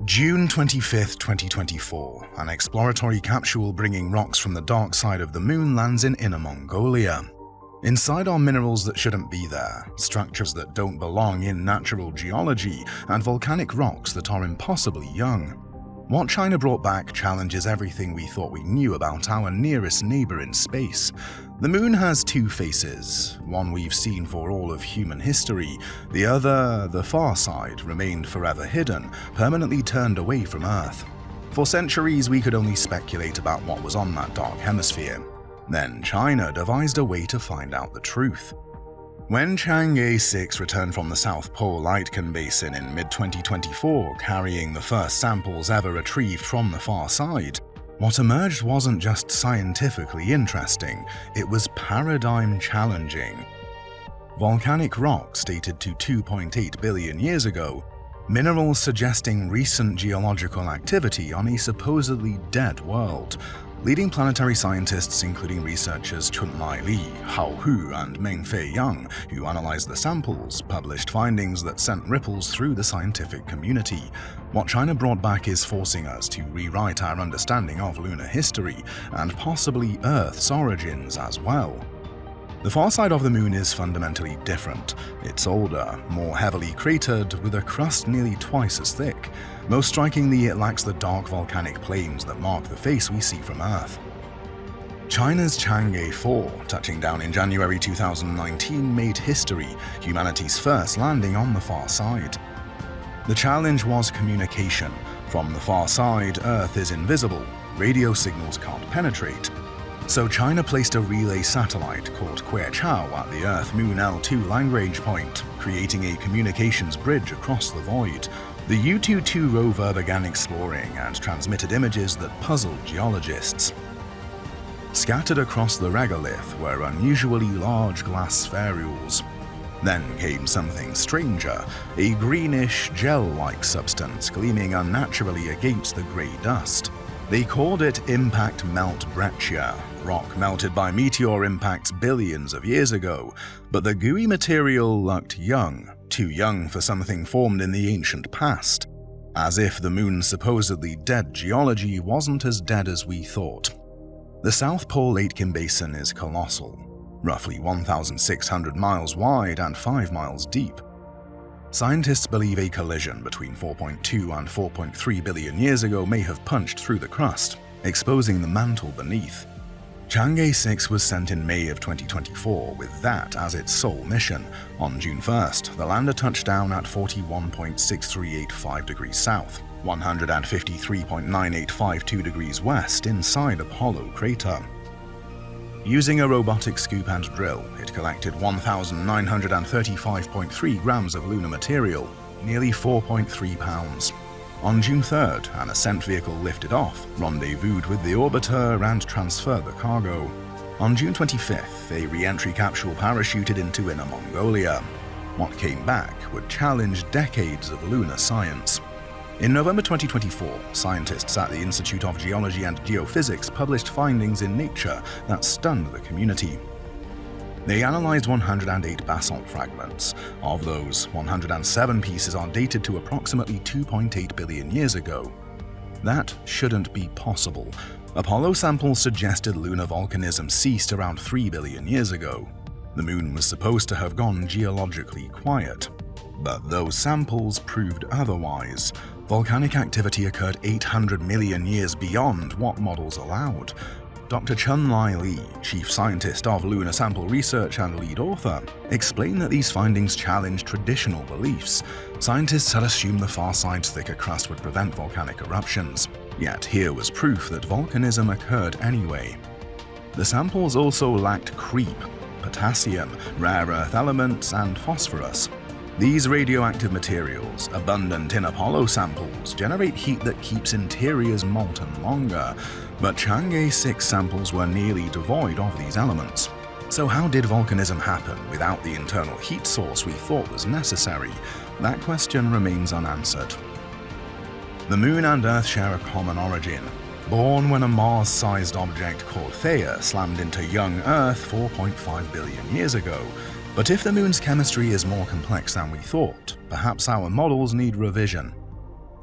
June 25, 2024, an exploratory capsule bringing rocks from the dark side of the moon lands in Inner Mongolia. Inside are minerals that shouldn't be there, structures that don't belong in natural geology, and volcanic rocks that are impossibly young. What China brought back challenges everything we thought we knew about our nearest neighbor in space. The moon has two faces, one we've seen for all of human history, the other, the far side, remained forever hidden, permanently turned away from Earth. For centuries we could only speculate about what was on that dark hemisphere. Then China devised a way to find out the truth. When Chang'e-6 returned from the South Pole Aitken Basin in mid-2024, carrying the first samples ever retrieved from the far side, what emerged wasn't just scientifically interesting, it was paradigm-challenging. Volcanic rocks dated to 2.8 billion years ago, minerals suggesting recent geological activity on a supposedly dead world. Leading planetary scientists, including researchers Chunmai-Li, Hao Hu, and Mengfei Yang, who analyzed the samples, published findings that sent ripples through the scientific community. What China brought back is forcing us to rewrite our understanding of lunar history, and possibly Earth's origins as well. The far side of the moon is fundamentally different. It's older, more heavily cratered, with a crust nearly twice as thick. Most strikingly, it lacks the dark volcanic plains that mark the face we see from Earth. China's Chang'e-4, touching down in January 2019, made history, humanity's first landing on the far side. The challenge was communication. From the far side, Earth is invisible, radio signals can't penetrate. So China placed a relay satellite called Chao at the Earth-Moon L2 Lagrange point, creating a communications bridge across the void. The U-22 rover began exploring and transmitted images that puzzled geologists. Scattered across the regolith were unusually large glass spherules. Then came something stranger, a greenish, gel-like substance gleaming unnaturally against the grey dust. They called it impact melt breccia, rock melted by meteor impacts billions of years ago, but the gooey material looked young, too young for something formed in the ancient past. As if the moon's supposedly dead geology wasn't as dead as we thought. The South Pole Aitken Basin is colossal, roughly 1,600 miles wide and 5 miles deep. Scientists believe a collision between 4.2 and 4.3 billion years ago may have punched through the crust, exposing the mantle beneath. Chang'e-6 was sent in May of 2024 with that as its sole mission. On June 1st, the lander touched down at 41.6385 degrees south, 153.9852 degrees west inside Apollo crater. Using a robotic scoop and drill, it collected 1,935.3 grams of lunar material, nearly 4.3 pounds. On June 3rd, an ascent vehicle lifted off, rendezvoused with the orbiter, and transferred the cargo. On June 25th, a re-entry capsule parachuted into Inner Mongolia. What came back would challenge decades of lunar science. In November 2024, scientists at the Institute of Geology and Geophysics published findings in Nature that stunned the community. They analyzed 108 basalt fragments. Of those, 107 pieces are dated to approximately 2.8 billion years ago. That shouldn't be possible. Apollo samples suggested lunar volcanism ceased around 3 billion years ago. The moon was supposed to have gone geologically quiet. But those samples proved otherwise. Volcanic activity occurred 800 million years beyond what models allowed. Dr. Chunmai-Li, chief scientist of lunar sample research and lead author, explained that these findings challenge traditional beliefs. Scientists had assumed the far side's thicker crust would prevent volcanic eruptions. Yet here was proof that volcanism occurred anyway. The samples also lacked creep, potassium, rare earth elements, and phosphorus. These radioactive materials, abundant in Apollo samples, generate heat that keeps interiors molten longer, but Chang'e-6 samples were nearly devoid of these elements. So how did volcanism happen without the internal heat source we thought was necessary? That question remains unanswered. The Moon and Earth share a common origin. Born when a Mars-sized object called Theia slammed into young Earth 4.5 billion years ago. But if the Moon's chemistry is more complex than we thought, perhaps our models need revision.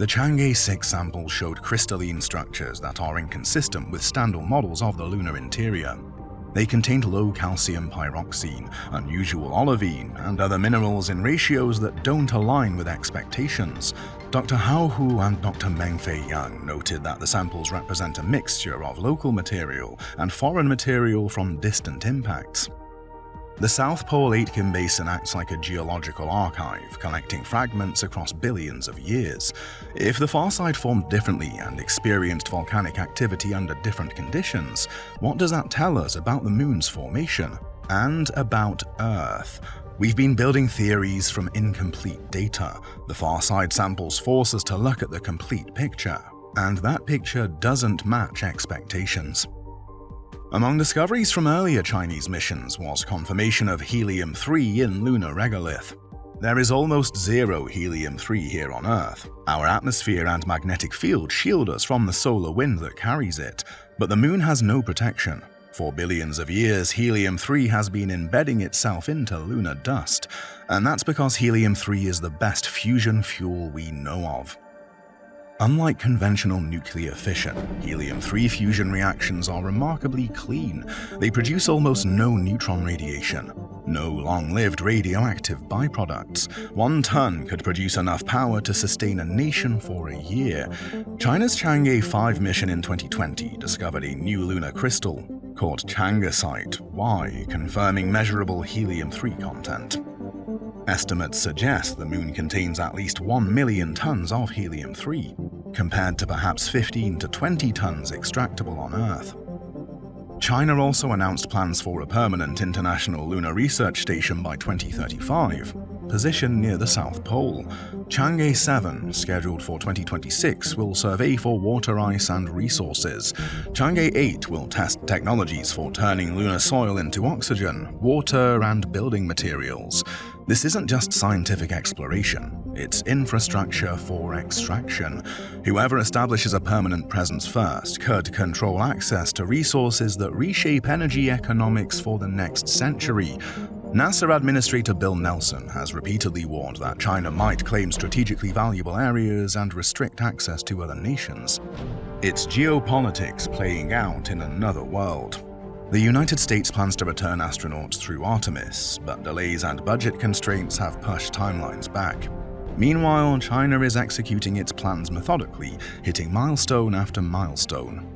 The Chang'e-6 samples showed crystalline structures that are inconsistent with standard models of the lunar interior. They contained low calcium pyroxene, unusual olivine, and other minerals in ratios that don't align with expectations. Dr. Hao Hu and Dr. Mengfei Yang noted that the samples represent a mixture of local material and foreign material from distant impacts. The South Pole Aitken Basin acts like a geological archive, collecting fragments across billions of years. If the far side formed differently and experienced volcanic activity under different conditions, what does that tell us about the moon's formation? And about Earth? We've been building theories from incomplete data. The far side samples force us to look at the complete picture, and that picture doesn't match expectations. Among discoveries from earlier Chinese missions was confirmation of helium-3 in lunar regolith. There is almost zero helium-3 here on Earth. Our atmosphere and magnetic field shield us from the solar wind that carries it, but the moon has no protection. For billions of years, helium-3 has been embedding itself into lunar dust, and that's because helium-3 is the best fusion fuel we know of. Unlike conventional nuclear fission, helium-3 fusion reactions are remarkably clean. They produce almost no neutron radiation, no long-lived radioactive byproducts. 1 ton could produce enough power to sustain a nation for a year. China's Chang'e-6 mission in 2020 discovered a new lunar crystal called Chang'e-6 confirming measurable helium-3 content. Estimates suggest the moon contains at least 1 million tons of helium-3, compared to perhaps 15 to 20 tons extractable on Earth. China also announced plans for a permanent international lunar research station by 2035, positioned near the South Pole. Chang'e-7, scheduled for 2026, will survey for water ice and resources. Chang'e-8 will test technologies for turning lunar soil into oxygen, water, and building materials. This isn't just scientific exploration, it's infrastructure for extraction. Whoever establishes a permanent presence first could control access to resources that reshape energy economics for the next century. NASA Administrator Bill Nelson has repeatedly warned that China might claim strategically valuable areas and restrict access to other nations. It's geopolitics playing out in another world. The United States plans to return astronauts through Artemis, but delays and budget constraints have pushed timelines back. Meanwhile, China is executing its plans methodically, hitting milestone after milestone.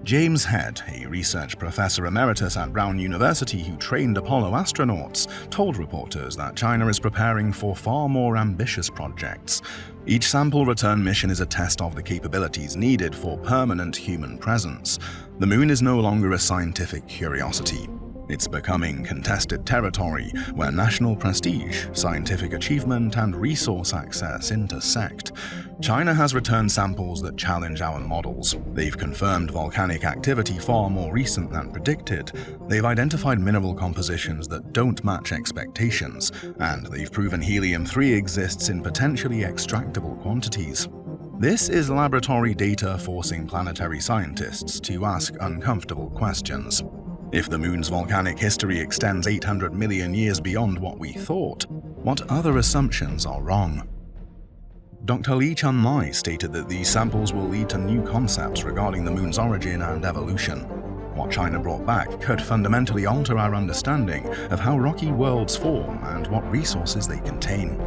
James Head, a research professor emeritus at Brown University who trained Apollo astronauts, told reporters that China is preparing for far more ambitious projects. Each sample return mission is a test of the capabilities needed for permanent human presence. The moon is no longer a scientific curiosity. It's becoming contested territory where national prestige, scientific achievement, and resource access intersect. China has returned samples that challenge our models. They've confirmed volcanic activity far more recent than predicted. They've identified mineral compositions that don't match expectations, and they've proven helium-3 exists in potentially extractable quantities. This is laboratory data forcing planetary scientists to ask uncomfortable questions. If the moon's volcanic history extends 800 million years beyond what we thought, what other assumptions are wrong? Dr. Li Chunlai stated that these samples will lead to new concepts regarding the moon's origin and evolution. What China brought back could fundamentally alter our understanding of how rocky worlds form and what resources they contain.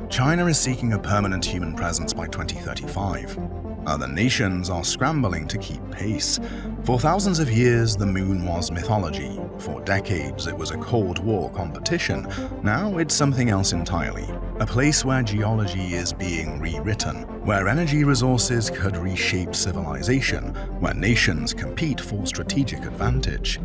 China is seeking a permanent human presence by 2035. Other nations are scrambling to keep pace. For thousands of years, the moon was mythology. For decades, it was a Cold War competition. Now it's something else entirely. A place where geology is being rewritten, where energy resources could reshape civilization, where nations compete for strategic advantage.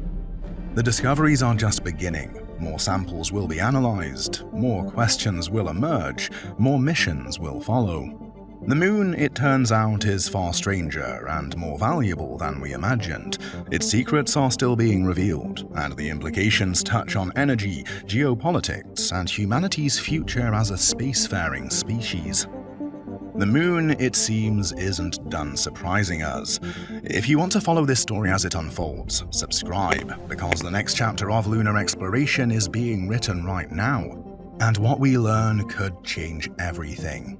The discoveries are just beginning. More samples will be analyzed, more questions will emerge, more missions will follow. The moon, it turns out, is far stranger and more valuable than we imagined. Its secrets are still being revealed, and the implications touch on energy, geopolitics, and humanity's future as a spacefaring species. The moon, it seems, isn't done surprising us. If you want to follow this story as it unfolds, subscribe, because the next chapter of lunar exploration is being written right now, and what we learn could change everything.